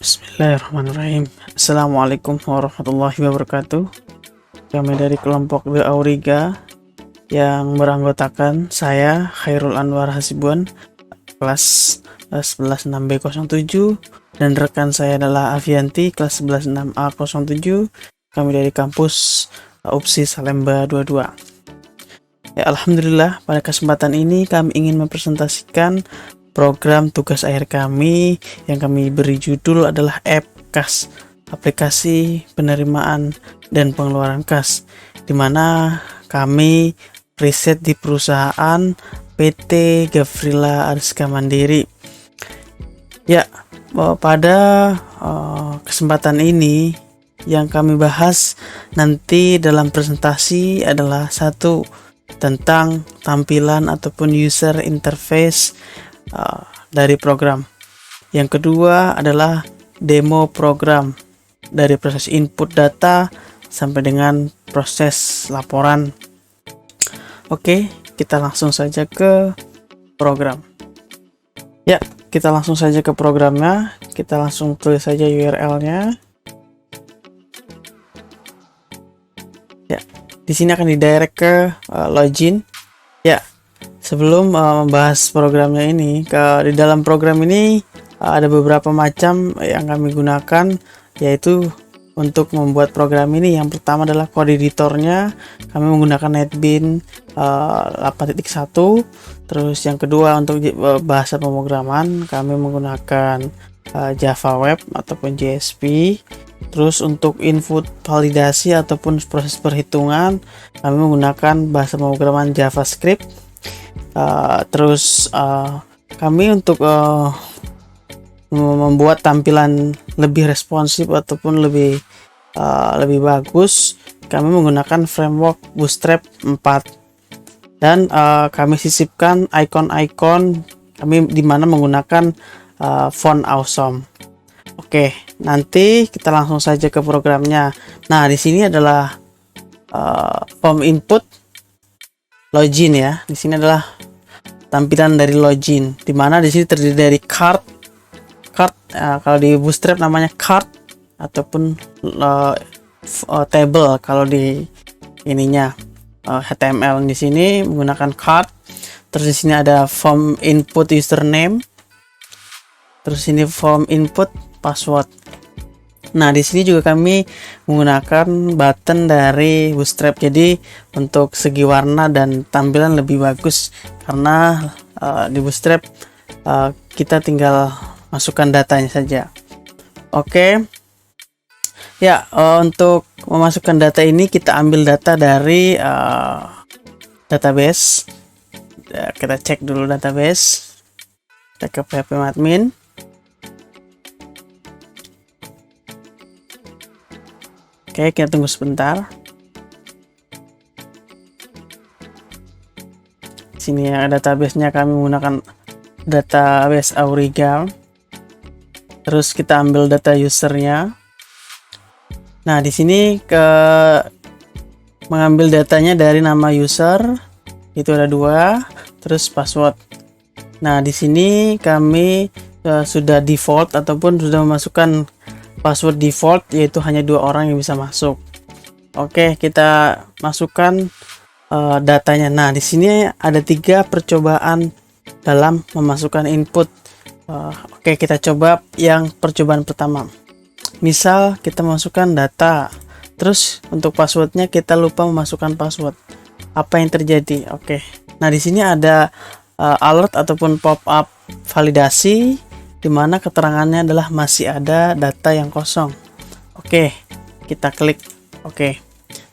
Bismillahirrahmanirrahim. Assalamualaikum warahmatullahi wabarakatuh. Kami dari kelompok The Auriga yang beranggotakan saya Khairul Anwar Hasibuan, kelas 116B07, dan rekan saya adalah Avianti, kelas 116A07. Kami dari kampus UPSI Salemba 22. Ya, Alhamdulillah, pada kesempatan ini kami ingin mempresentasikan program tugas akhir kami yang kami beri judul adalah AppKas, aplikasi penerimaan dan pengeluaran kas, di mana kami riset di perusahaan PT Gavrila Ariska Mandiri. Ya, pada kesempatan ini yang kami bahas nanti dalam presentasi adalah satu, tentang tampilan ataupun user interface dari program. Yang kedua adalah demo program dari proses input data sampai dengan proses laporan. Oke, kita langsung saja ke program. Ya, kita langsung saja ke programnya. Kita langsung tulis saja URL-nya. Ya, di sini akan didirect ke login. Ya, sebelum membahas programnya ini, di dalam program ini ada beberapa macam yang kami gunakan, yaitu untuk membuat program ini. Yang pertama adalah code editornya, kami menggunakan NetBeans 8.1. Terus yang kedua untuk bahasa pemrograman kami menggunakan Java Web ataupun JSP. Terus untuk input validasi ataupun proses perhitungan kami menggunakan bahasa pemrograman JavaScript. Terus kami untuk membuat tampilan lebih responsif ataupun lebih bagus, kami menggunakan framework Bootstrap 4, dan kami sisipkan icon-icon kami dimana menggunakan font awesome. Oke, nanti kita langsung saja ke programnya. Nah, di sini adalah form input login ya. Di sini adalah tampilan dari login, dimana di sini terdiri dari card, kalau di Bootstrap namanya card, ataupun table kalau di ininya HTML. Di sini menggunakan card. Terus di sini ada form input username. Terus ini form input password. Nah, di sini juga kami menggunakan button dari Bootstrap. Jadi untuk segi warna dan tampilan lebih bagus, karena di Bootstrap kita tinggal masukkan datanya saja. Oke. Ya, untuk memasukkan data ini kita ambil data dari database. Kita cek dulu database. Kita ke phpMadmin. Oke, kita tunggu sebentar. Sini ya database-nya, kami menggunakan database Auriga. Terus kita ambil data usernya. Nah, di sini mengambil datanya dari nama user, itu ada 2, terus password. Nah, di sini kami sudah default ataupun sudah memasukkan password default, yaitu hanya 2 orang yang bisa masuk. Oke, kita masukkan datanya. Nah, di sini ada 3 percobaan dalam memasukkan input. Oke, kita coba yang percobaan pertama. Misal kita masukkan data, terus untuk passwordnya kita lupa memasukkan password. Apa yang terjadi? Oke. Nah, di sini ada alert ataupun pop-up validasi, dimana keterangannya adalah masih ada data yang kosong. Oke, kita klik oke.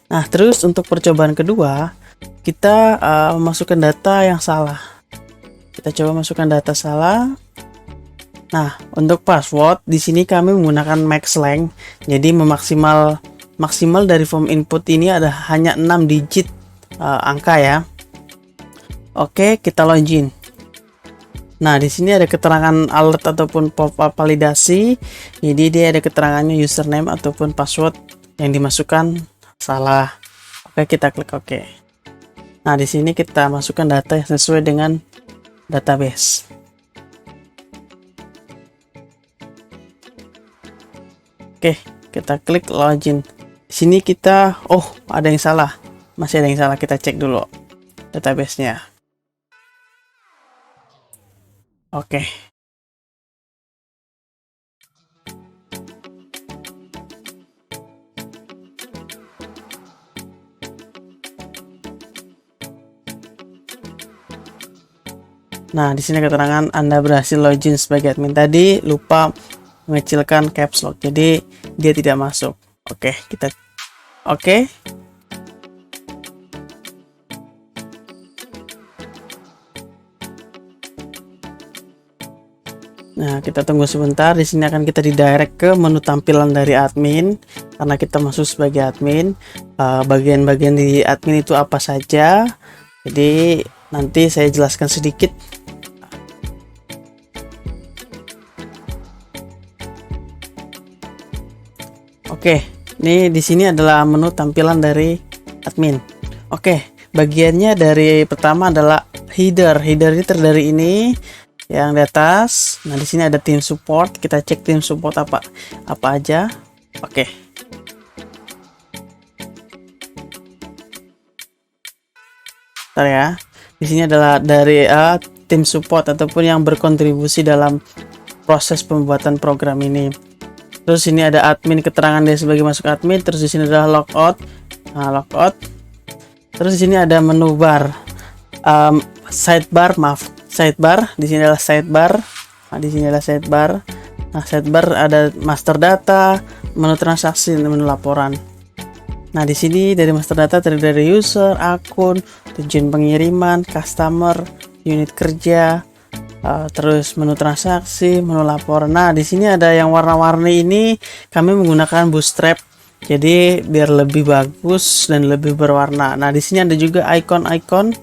Nah, terus untuk percobaan kedua, kita memasukkan data yang salah. Kita coba masukkan data salah. Nah, untuk password di sini kami menggunakan max length. Jadi maksimal dari form input ini ada hanya 6 digit angka ya. Oke, kita login. Nah, di sini ada keterangan alert ataupun pop-up validasi. Jadi dia ada keterangannya username ataupun password yang dimasukkan salah. Oke, kita klik oke. Nah, di sini kita masukkan data yang sesuai dengan database. Oke, kita klik login. Di sini kita, oh ada yang salah, masih ada yang salah. Kita cek dulu database-nya. Oke. Nah, di sini keterangan Anda berhasil login sebagai admin. Tadi lupa mengecilkan caps lock, jadi dia tidak masuk. Oke, kita oke. Nah, kita tunggu sebentar. Di sini akan kita didirect ke menu tampilan dari admin karena kita masuk sebagai admin. Bagian-bagian di admin itu apa saja? Jadi nanti saya jelaskan sedikit. Oke, ini di sini adalah menu tampilan dari admin. Oke, bagiannya dari pertama adalah header. Header ini terdiri ini yang di atas. Nah, di sini ada tim support. Kita cek tim support apa aja. Oke. Bentar ya. Di sini adalah dari tim support ataupun yang berkontribusi dalam proses pembuatan program ini. Terus ini ada admin, keterangan dia sebagai masuk admin. Terus di sini adalah logout. Nah, logout. Terus di sini ada menu bar, sidebar, maaf, sidebar. Di sini adalah sidebar. Nah, di sini adalah sidebar. Nah, sidebar ada master data, menu transaksi, dan menu laporan. Nah, di sini dari master data terdiri dari user, akun, tujuan pengiriman, customer, unit kerja. Terus menu transaksi, menu laporan. Nah, di sini ada yang warna-warni ini kami menggunakan bootstrap. Jadi biar lebih bagus dan lebih berwarna. Nah, di sini ada juga icon-icon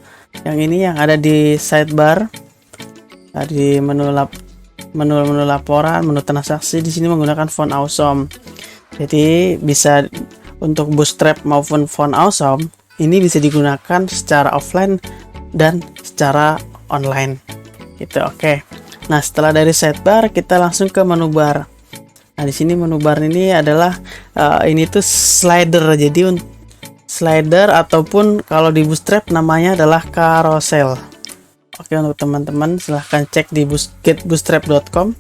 yang ini yang ada di sidebar. Di menu laporan, menu transaksi di sini menggunakan font awesome. Jadi bisa untuk bootstrap maupun font awesome ini bisa digunakan secara offline dan secara online. Gitu, oke. Nah, setelah dari sidebar kita langsung ke menu bar. Nah, di sini menu bar ini adalah ini tuh slider. Jadi slider ataupun kalau di bootstrap namanya adalah carousel. Oke, untuk teman-teman silahkan cek di getbootstrap.com.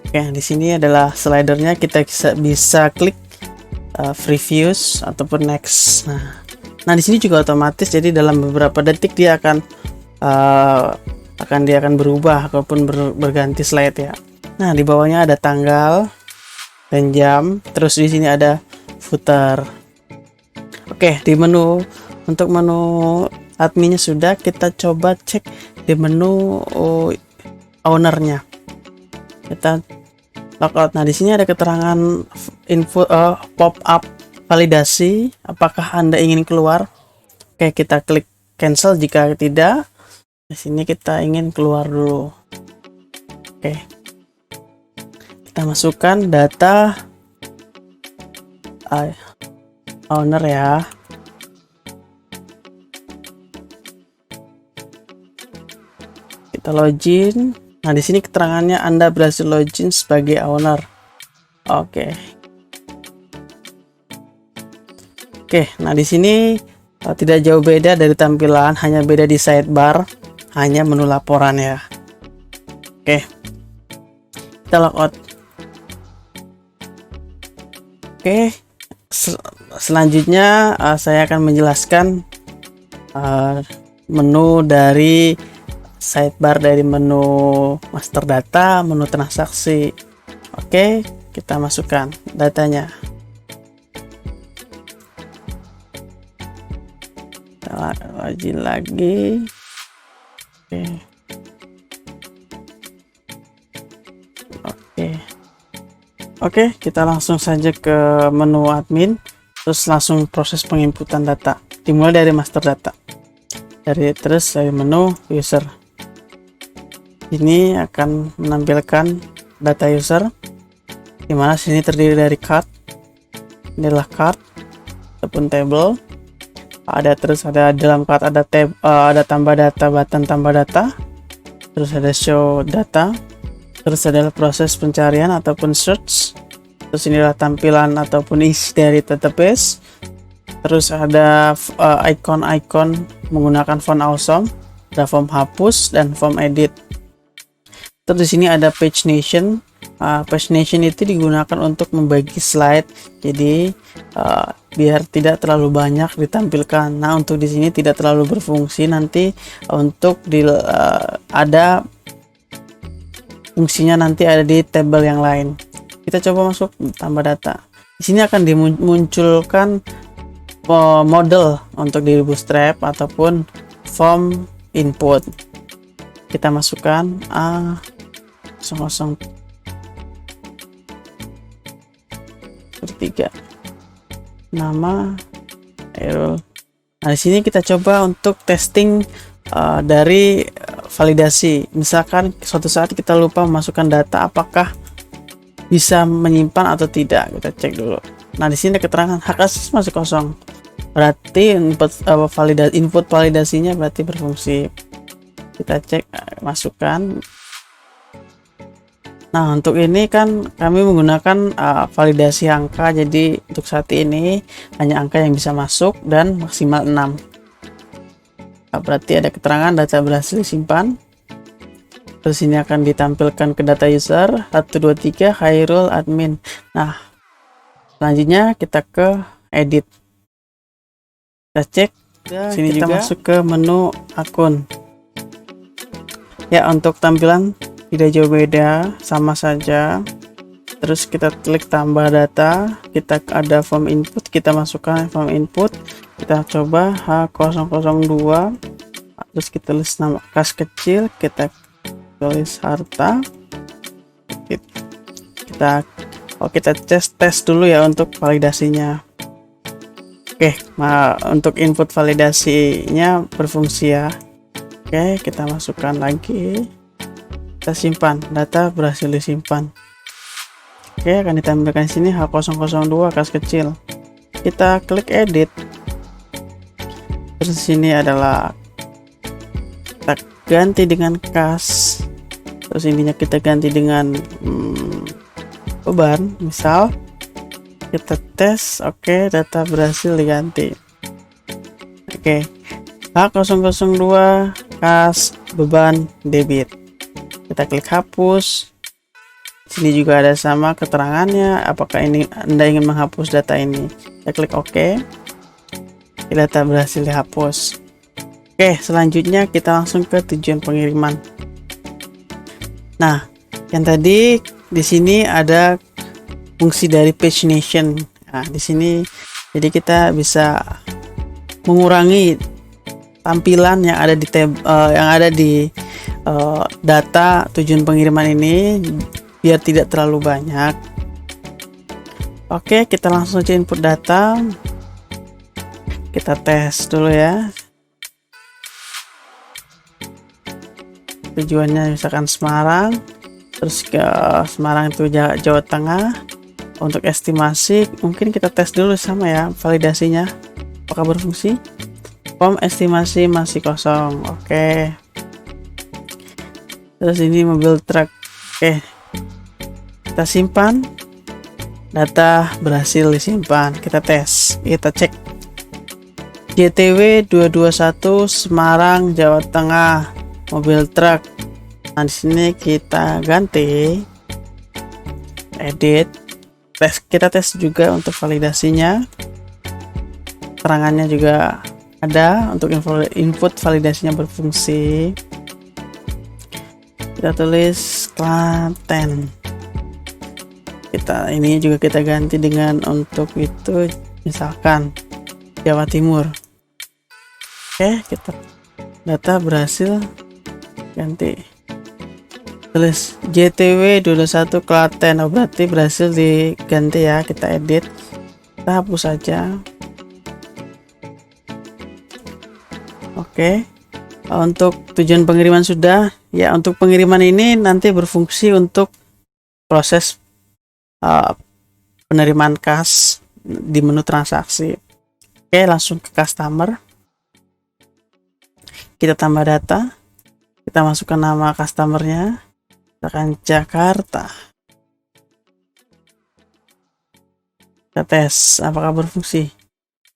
Oke, di sini adalah slidernya. Kita bisa klik previews ataupun next. Nah, di sini juga otomatis. Jadi dalam beberapa detik dia akan berubah ataupun berganti slide ya. Nah, di bawahnya ada tanggal dan jam. Terus di sini ada footer. Oke, di menu untuk menu adminnya sudah. Kita coba cek di menu ownernya. Kita logout. Nah, di sini ada keterangan info pop up validasi. Apakah Anda ingin keluar? Oke, kita klik cancel jika tidak. Di sini kita ingin keluar dulu. Oke. Kita masukkan data owner ya. Kita login. Nah, di sini keterangannya Anda berhasil login sebagai owner. Oke. Oke, nah di sini tidak jauh beda dari tampilan, hanya beda di sidebar. Hanya menu laporan ya. Oke, kita logout. Oke, selanjutnya saya akan menjelaskan menu dari sidebar, dari menu master data, menu transaksi. Oke, kita masukkan datanya. Kita login lagi. Oke, kita langsung saja ke menu admin, terus langsung proses penginputan data. Dimulai dari master data. Terus dari menu user. Ini akan menampilkan data user, dimana sini terdiri dari card. Ini adalah card ataupun table. Terus ada dalam card ada tab, ada tambah data, button tambah data, terus ada show data, terus adalah proses pencarian ataupun search, Terus inilah tampilan ataupun isi dari database. Terus ada icon-icon menggunakan font awesome, ada form hapus dan form edit. Terus di sini ada pagination. Pagination itu digunakan untuk membagi slide, jadi biar tidak terlalu banyak ditampilkan. Nah, untuk di sini tidak terlalu berfungsi, nanti untuk ada fungsinya nanti ada di tabel yang lain. Kita coba masuk tambah data. Di sini akan dimunculkan model untuk di Bootstrap ataupun form input. Kita masukkan A00 3 nama Airul. Nah, di sini kita coba untuk testing dari validasi. Misalkan suatu saat kita lupa memasukkan data, apakah bisa menyimpan atau tidak, kita cek dulu. Nah, di sini keterangan hak akses masih kosong, berarti input validasinya berarti berfungsi. Kita cek masukkan. Nah, untuk ini kan kami menggunakan validasi angka, jadi untuk saat ini hanya angka yang bisa masuk dan maksimal 6. Nah, berarti ada keterangan data berhasil disimpan. Terus ini akan ditampilkan ke data user 123 Khairul admin. Nah, selanjutnya kita ke edit. Kita cek. Sini kita juga masuk ke menu akun. Ya, untuk tampilan tidak jauh beda, sama saja. Terus kita klik tambah data, kita ada form input, kita masukkan form input, kita coba H002, terus kita tulis nama kas kecil, kita tulis harta, kita tes dulu ya untuk validasinya. Oke, untuk input validasinya berfungsi ya. Oke, kita masukkan lagi. Kita simpan, data berhasil disimpan. Oke, akan ditampilkan di sini H002 kas kecil. Kita klik edit. Terus di sini adalah kita ganti dengan kas. Terus ininya kita ganti dengan beban, misal kita tes. Oke, data berhasil diganti. Oke, H002 kas beban debit. Kita klik hapus. Sini juga ada sama keterangannya, apakah ini Anda ingin menghapus data ini. Kita klik OK. Data berhasil dihapus. Oke, selanjutnya kita langsung ke tujuan pengiriman. Nah, yang tadi di sini ada fungsi dari pagination. Nah, di sini jadi kita bisa mengurangi tampilan yang ada di data tujuan pengiriman ini biar tidak terlalu banyak. Oke, kita langsung aja input data. Kita tes dulu ya. Tujuannya misalkan Semarang, terus ke Semarang itu Jawa Tengah. Untuk estimasi mungkin kita tes dulu sama ya validasinya apakah berfungsi. Form estimasi masih kosong. Oke. Terus ini mobil truk. Oke, kita simpan, data berhasil disimpan. Kita tes, kita cek JTW 221 Semarang Jawa Tengah mobil truk. Nah, di sini kita ganti edit, kita tes juga untuk validasinya. Keterangannya juga ada untuk input validasinya berfungsi. Kita tulis Klaten. Ini juga kita ganti dengan untuk itu misalkan Jawa Timur. Oke, kita data berhasil ganti. Tulis JTW 21 Klaten. Berarti berhasil diganti ya. Kita edit. Kita hapus saja. Oke. Untuk tujuan pengiriman sudah ya. Untuk pengiriman ini nanti berfungsi untuk proses penerimaan kas di menu transaksi. Oke, langsung ke customer. Kita tambah data, kita masukkan nama customernya, misalkan Jakarta. Kita tes apakah berfungsi.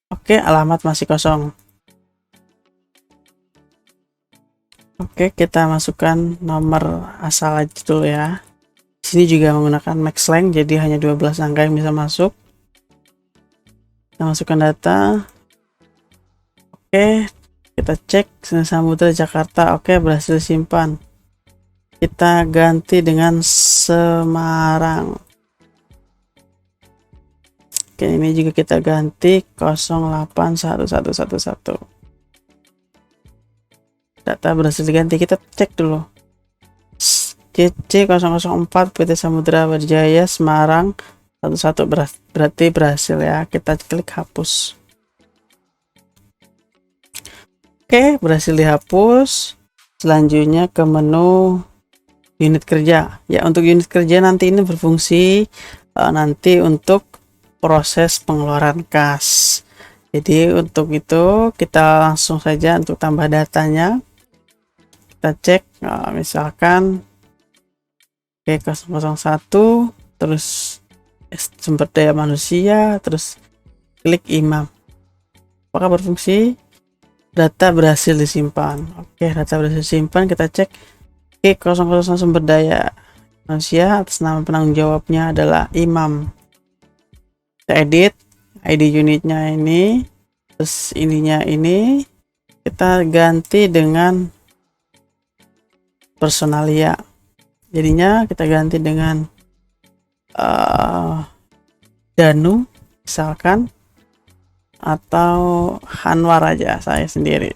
Oke, alamat masih kosong. Oke, kita masukkan nomor asal aja dulu ya. Di sini juga menggunakan max length, jadi hanya 12 angka yang bisa masuk. Kita masukkan data. Oke, kita cek Samudra Jakarta. Oke, berhasil simpan. Kita ganti dengan Semarang. Oke, ini juga kita ganti 081111. Data berhasil diganti, kita cek dulu. CC 004 PT Samudra Berjaya Semarang 11 berarti berhasil ya. Kita klik hapus. Oke, berhasil dihapus. Selanjutnya ke menu unit kerja. Ya, untuk unit kerja nanti ini berfungsi nanti untuk proses pengeluaran kas. Jadi untuk itu kita langsung saja untuk tambah datanya. Kita cek misalkan oke 001 terus sumber daya manusia terus klik imam. Apakah berfungsi? Data berhasil disimpan. Oke, data berhasil disimpan, kita cek. Oke, 00 sumber daya manusia atas nama penanggung jawabnya adalah imam. Kita edit ID unitnya ini, terus ininya ini kita ganti dengan personalia. Jadinya kita ganti dengan Danu misalkan, atau Hanwar aja saya sendiri.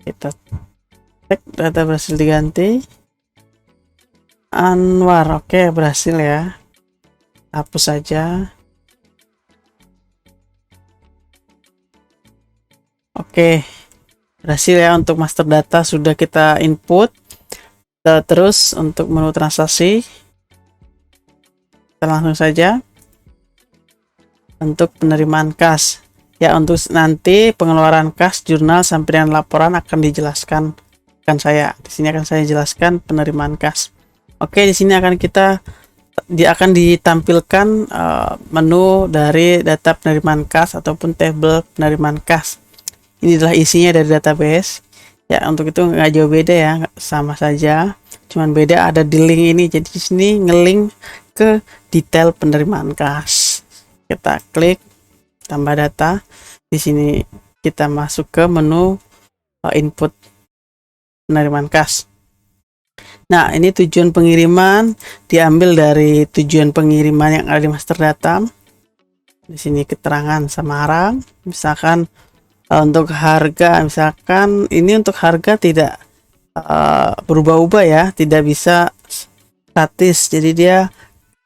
Kita cek data berhasil diganti Anwar. Oke, berhasil ya. Hapus saja. Oke, berhasil ya. Untuk master data sudah kita input. Terus untuk menu transaksi kita langsung saja untuk penerimaan kas ya. Untuk nanti pengeluaran kas, jurnal sampai dengan laporan akan dijelaskan saya. Di sini akan saya jelaskan penerimaan kas. Oke, di sini akan akan ditampilkan menu dari data penerimaan kas ataupun tabel penerimaan kas. Ini adalah isinya dari database ya. Untuk itu nggak jauh beda ya, sama saja, cuman beda ada di link ini. Jadi di sini ngelink ke detail penerimaan kas. Kita klik tambah data. Di sini kita masuk ke menu input penerimaan kas. Nah, ini tujuan pengiriman diambil dari tujuan pengiriman yang ada di master data. Di sini keterangan Semarang, misalkan untuk harga, misalkan ini untuk harga tidak berubah-ubah ya, tidak bisa statis. Jadi dia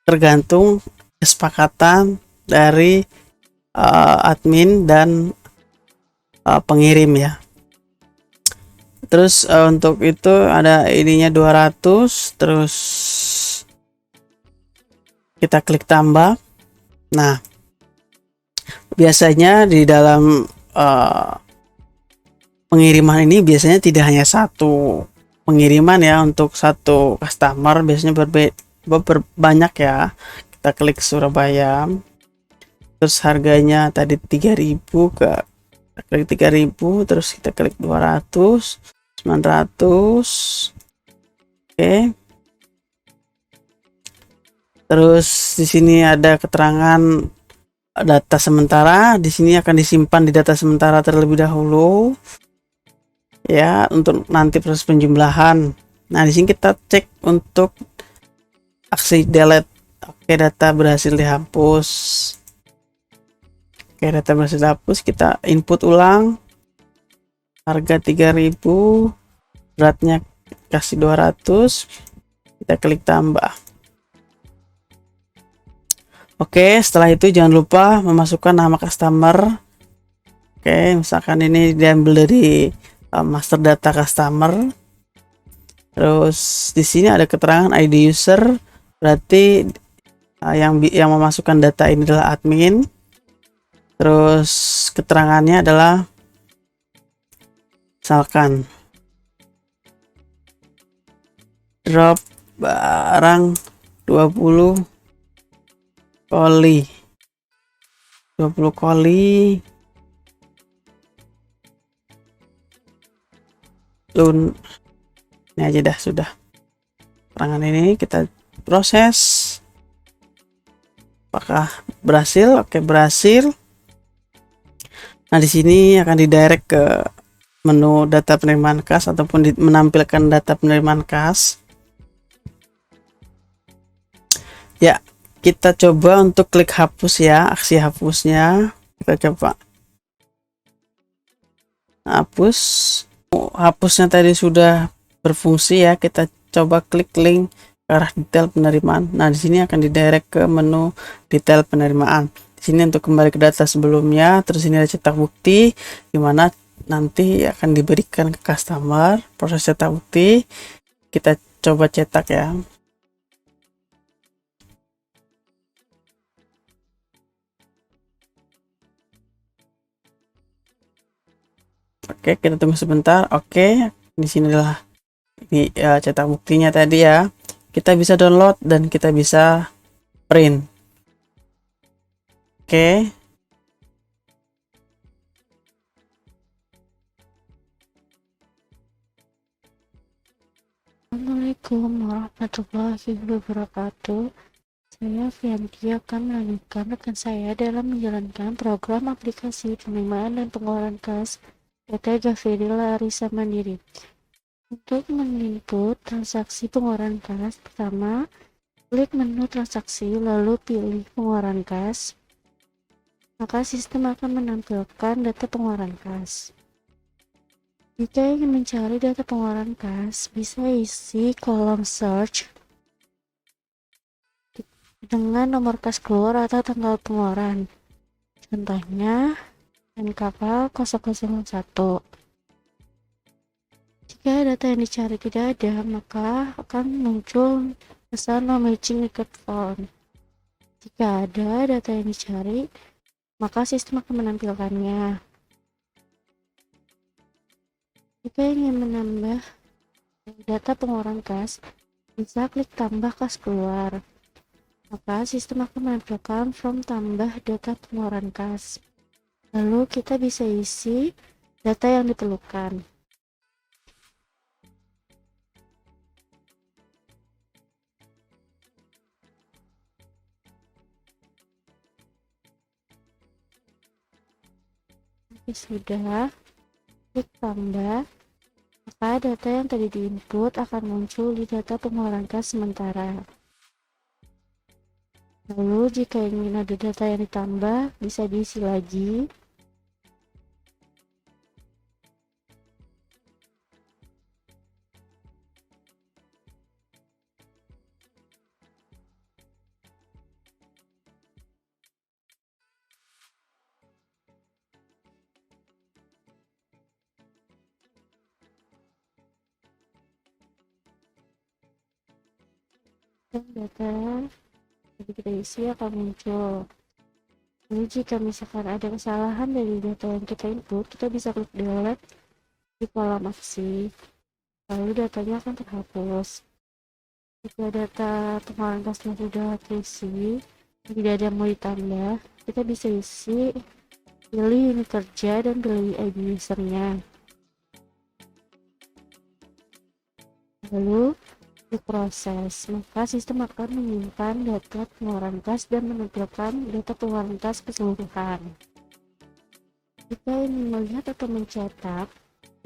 tergantung kesepakatan dari admin dan pengirim ya. Terus untuk itu ada ininya 200, terus kita klik tambah. Nah, biasanya di dalam pengiriman ini biasanya tidak hanya satu pengiriman ya. Untuk satu customer biasanya banyak ya. Kita klik Surabaya, terus harganya tadi 3000, kita klik 3000, terus kita klik 200, 900. Oke, terus di sini ada keterangan data sementara. Di sini akan disimpan di data sementara terlebih dahulu ya, untuk nanti proses penjumlahan. Nah, di sini kita cek untuk aksi delete. Oke, data berhasil dihapus. Oke, data berhasil dihapus. Kita input ulang. Harga 3000, beratnya kasih 200. Kita klik tambah. Oke, setelah itu jangan lupa memasukkan nama customer. Oke, misalkan ini diambil dari master data customer. Terus di sini ada keterangan ID user, berarti yang memasukkan data ini adalah admin. Terus keterangannya adalah misalkan drop barang 20 oli. 20 kali ini aja dah, sudah. Serangan ini kita proses. Apakah berhasil? Oke, berhasil. Nah, di sini akan didirect ke menu data penerimaan kas ataupun menampilkan data penerimaan kas. Ya, kita coba untuk klik hapus ya, aksi hapusnya. Kita coba hapus. Hapusnya tadi sudah berfungsi ya. Kita coba klik link ke arah detail penerimaan. Nah, di sini akan didirect ke menu detail penerimaan. Di sini untuk kembali ke data sebelumnya, terus ini ada cetak bukti di mana nanti akan diberikan ke customer. Proses cetak bukti kita coba cetak ya. Oke, kita tunggu sebentar. Oke, di sini adalah ini ya, cetak buktinya tadi ya. Kita bisa download dan kita bisa print. Oke. Assalamualaikum warahmatullahi wabarakatuh. Saya Fianti akan melanjutkan rekan saya dalam menjalankan program aplikasi penerimaan dan pengeluaran kas PT Gafiril Arisa Mandiri. Untuk meninput transaksi pengeluaran kas, pertama, klik menu transaksi lalu pilih pengeluaran kas. Maka sistem akan menampilkan data pengeluaran kas. Jika ingin mencari data pengeluaran kas, bisa isi kolom search dengan nomor kas keluar atau tanggal pengeluaran. Contohnya, NKK 001. Jika data yang dicari tidak ada, maka akan muncul pesan no matching record found. Jika ada data yang dicari, maka sistem akan menampilkannya. Jika ingin menambah data pengeluaran kas, bisa klik tambah kas keluar. Maka sistem akan menampilkan form tambah data pengeluaran kas. Lalu kita bisa isi data yang diperlukan. Oke, sudah. Klik tambah, maka data yang tadi diinput akan muncul di data pengeluaran kas sementara. Lalu jika ingin ada data yang ditambah, bisa diisi lagi. Dan data jadi kita isi akan muncul. Lalu jika misalkan ada kesalahan dari data yang kita input, kita bisa klik delete di kolom aksi, lalu datanya akan terhapus. Jika data pengeluaran kasnya sudah terisi, tidak ada yang mau ditambah, kita bisa isi, pilih unit kerja dan pilih ID usernya. Lalu diproses, maka sistem akan menyimpan data pengeluaran kas dan menampilkan data pengeluaran kas keseluruhan. Jika ingin melihat atau mencetak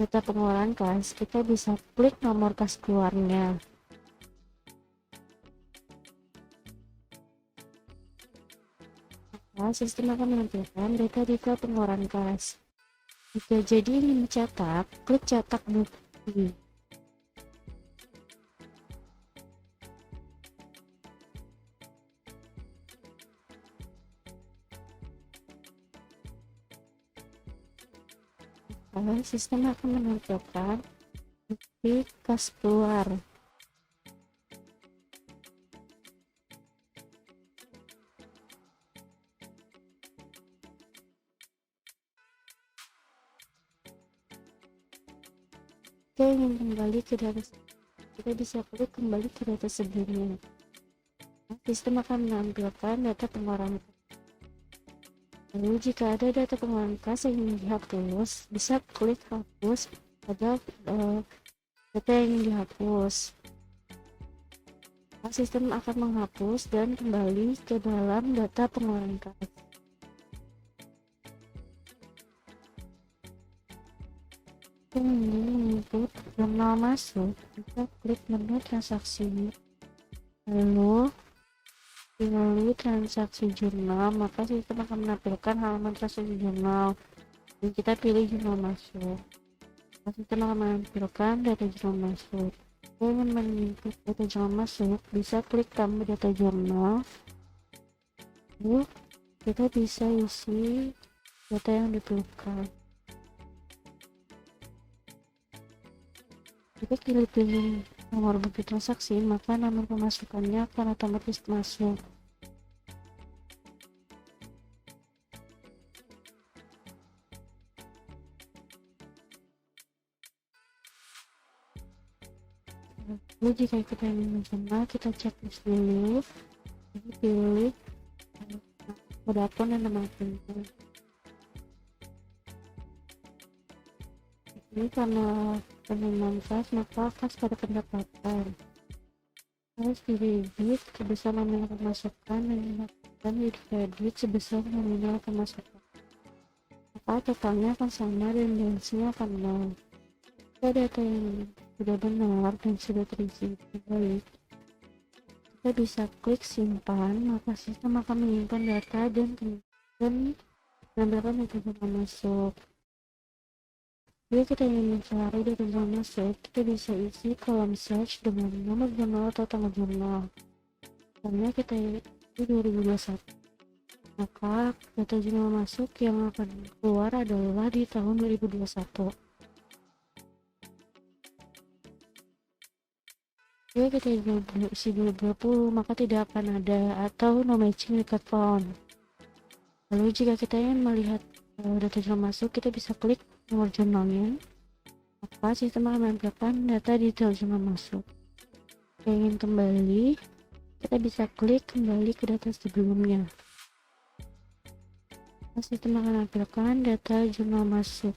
data pengeluaran kas, kita bisa klik nomor kas keluarnya. Maka sistem akan menampilkan data pengeluaran kas. Jika jadi ingin mencetak, klik cetak bukti. Sistem akan menampilkan bukti kas keluar. Jika ingin kembali ke data, kita bisa klik kembali ke data sebelumnya. Sistem akan menampilkan data pengeluaran. Lalu jika ada data pengeluaran kas yang ingin dihapus, bisa klik hapus pada data yang ingin dihapus. Sistem akan menghapus dan kembali ke dalam data pengeluaran kas. Ingin mengikut jurnal masuk, kita klik menu transaksi, lalu pilih transaksi jurnal, maka sistem akan menampilkan halaman transaksi jurnal dan kita pilih jurnal masuk. Sistem akan menampilkan data jurnal masuk. Jika ingin mengikut data jurnal masuk, bisa klik tambah data jurnal, lalu kita bisa isi data yang diperlukan. Jika pilih nomor bukti transaksi, maka nomor pemasukannya akan otomatis masuk. Lalu jika kita ingin mencoba, kita checklist dulu, jadi pilih kode akun dan nama akunnya. Ini karena penerimaan kas, maka kas pada pendapatan harus di debit sebesar nominal pemasukan dan di kredit sebesar nominal pemasukan, maka totalnya akan sama dan balansinya akan nol. Jika data yang sudah benar dan sudah terisi baik, kita bisa klik simpan, maka sistem akan menyimpan data dan menambahkan data jurnal masuk. Jika kita ingin mencari data jurnal masuk, kita bisa isi kolom search dengan nomor jurnal atau tanggal jurnal. Misalnya kita isi 2021, maka data jurnal masuk yang akan keluar adalah di tahun 2021. Jika kita isi 2020, maka tidak akan ada atau no matching record found. Lalu jika kita ingin melihat data jurnal masuk, kita bisa klik nomor jurnalnya, maka sistem akan menampilkan data detail jurnal masuk. Jika ingin kembali, kita bisa klik kembali ke data sebelumnya. Sistem akan menampilkan data jurnal masuk.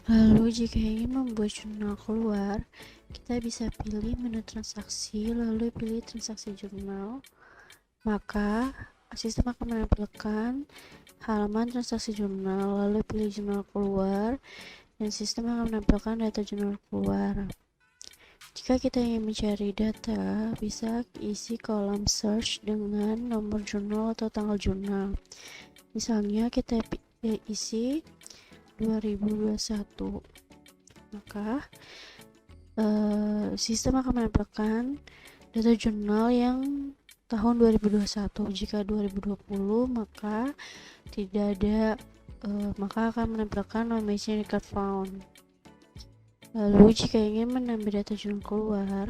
Lalu jika ingin membuat jurnal keluar, kita bisa pilih menu transaksi, lalu pilih transaksi jurnal, maka sistem akan menampilkan halaman transaksi jurnal, lalu pilih jurnal keluar, dan sistem akan menampilkan data jurnal keluar. Jika kita ingin mencari data, bisa isi kolom search dengan nomor jurnal atau tanggal jurnal. Misalnya kita isi 2021, maka sistem akan menampilkan data jurnal yang tahun 2021. Jika 2020, maka tidak ada, maka akan menampilkan no matching record found. Lalu jika ingin menambah data jurnal keluar,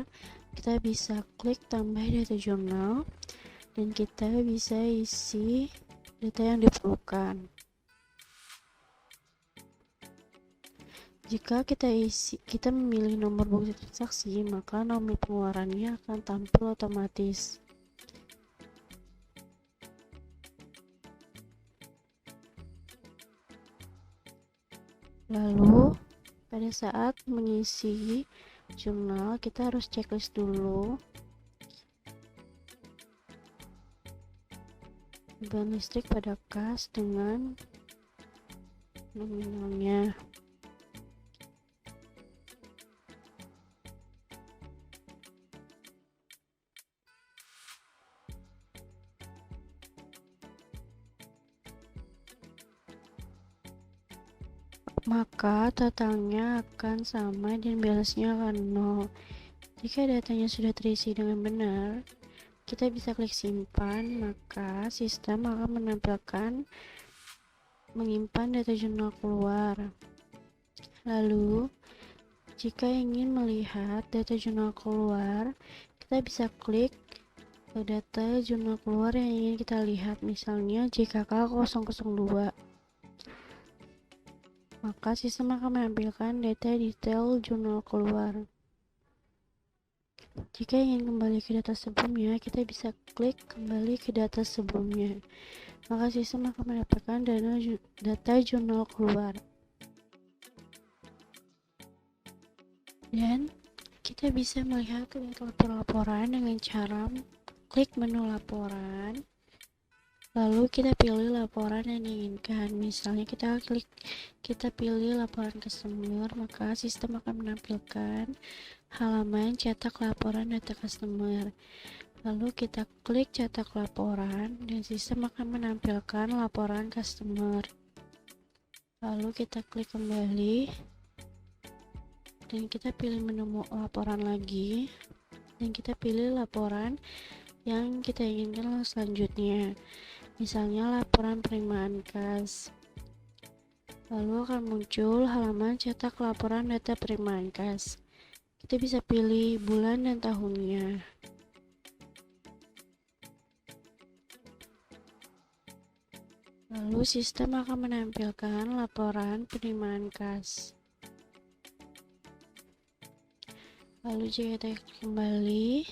kita bisa klik tambah data jurnal dan kita bisa isi data yang diperlukan. Jika kita memilih nomor bukti transaksi, maka nomor pengeluarannya akan tampil otomatis. Lalu pada saat mengisi jurnal, kita harus checklist dulu beban listrik pada kas dengan nominalnya. Maka totalnya akan sama dan balance-nya akan 0. Jika datanya sudah terisi dengan benar, kita bisa klik simpan, maka sistem akan menyimpan data jurnal keluar. Lalu jika ingin melihat data jurnal keluar, kita bisa klik data jurnal keluar yang ingin kita lihat, misalnya JKK 002, maka sistem akan menampilkan data detail jurnal keluar. Jika ingin kembali ke data sebelumnya, kita bisa klik kembali ke data sebelumnya. Maka sistem akan mendapatkan data jurnal keluar. Dan kita bisa melihat laporan dengan cara klik menu laporan, lalu kita pilih laporan yang diinginkan. Misalnya kita pilih laporan customer, maka sistem akan menampilkan halaman cetak laporan data customer. Lalu kita klik cetak laporan dan sistem akan menampilkan laporan customer. Lalu kita klik kembali dan kita pilih menu laporan lagi dan kita pilih laporan yang kita inginkan selanjutnya, misalnya laporan penerimaan kas. Lalu akan muncul halaman cetak laporan data penerimaan kas. Kita bisa pilih bulan dan tahunnya. Lalu sistem akan menampilkan laporan penerimaan kas. Lalu jika kita kembali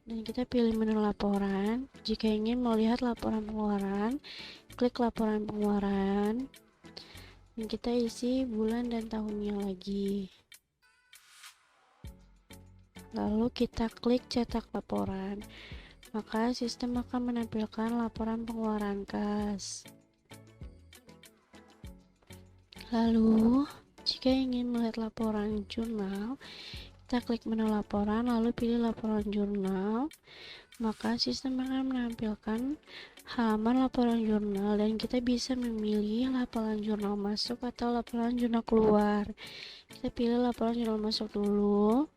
dan kita pilih menu laporan, jika ingin melihat laporan pengeluaran, klik laporan pengeluaran dan kita isi bulan dan tahunnya lagi. Lalu kita klik cetak laporan, maka sistem akan menampilkan laporan pengeluaran kas. Lalu jika ingin melihat laporan jurnal, kita klik menu laporan lalu pilih laporan jurnal, maka sistem akan menampilkan halaman laporan jurnal dan kita bisa memilih laporan jurnal masuk atau laporan jurnal keluar. Kita pilih laporan jurnal masuk dulu,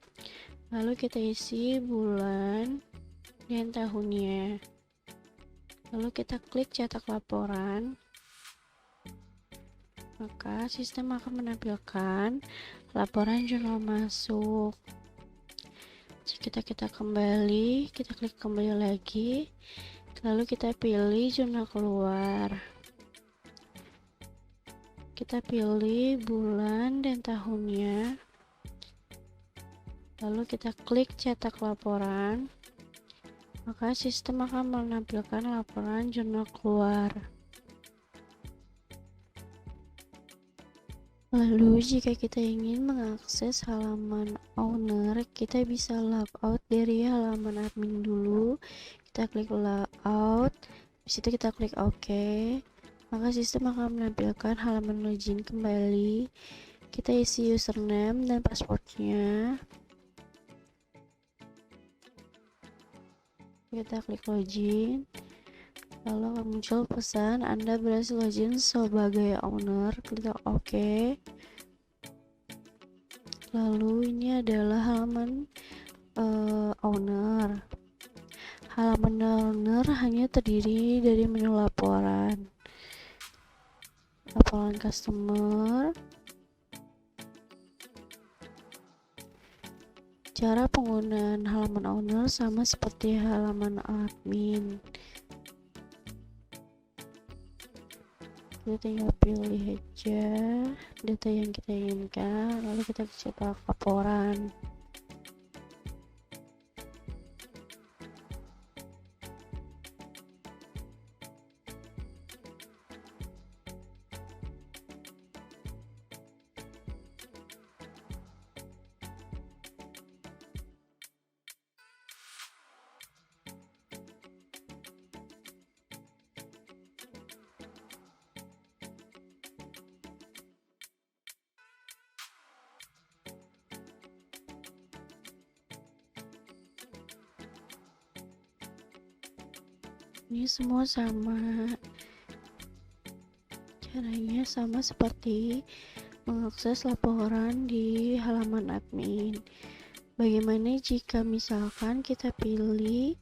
lalu kita isi bulan dan tahunnya, lalu kita klik cetak laporan, maka sistem akan menampilkan laporan jurnal masuk. Jika kita kembali, kita klik kembali lagi, lalu kita pilih jurnal keluar, kita pilih bulan dan tahunnya, lalu kita klik cetak laporan, maka sistem akan menampilkan laporan jurnal keluar. Lalu jika kita ingin mengakses halaman owner, kita bisa logout dari halaman admin dulu. Kita klik logout, disitu kita klik OK, maka sistem akan menampilkan halaman login kembali. Kita isi username dan passwordnya, kita klik login, lalu akan muncul pesan Anda berhasil login sebagai owner. Klik OK. Lalu ini adalah halaman owner. Halaman owner hanya terdiri dari menu laporan customer. Cara penggunaan halaman owner sama seperti halaman admin. Kita tinggal pilih aja data yang kita inginkan, lalu kita cetak laporan. Ini semua sama, caranya sama seperti mengakses laporan di halaman admin. Bagaimana jika misalkan kita pilih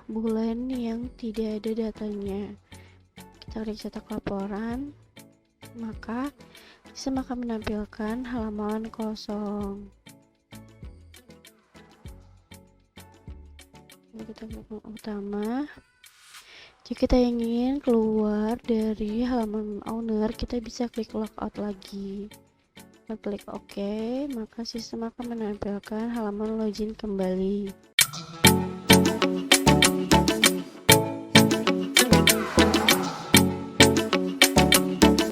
bulan yang tidak ada datanya? Kita klik cetak laporan, maka sistem akan menampilkan halaman kosong. Kita klik utama. Jika kita ingin keluar dari halaman owner, kita bisa klik logout lagi, kita klik OK, maka sistem akan menampilkan halaman login kembali.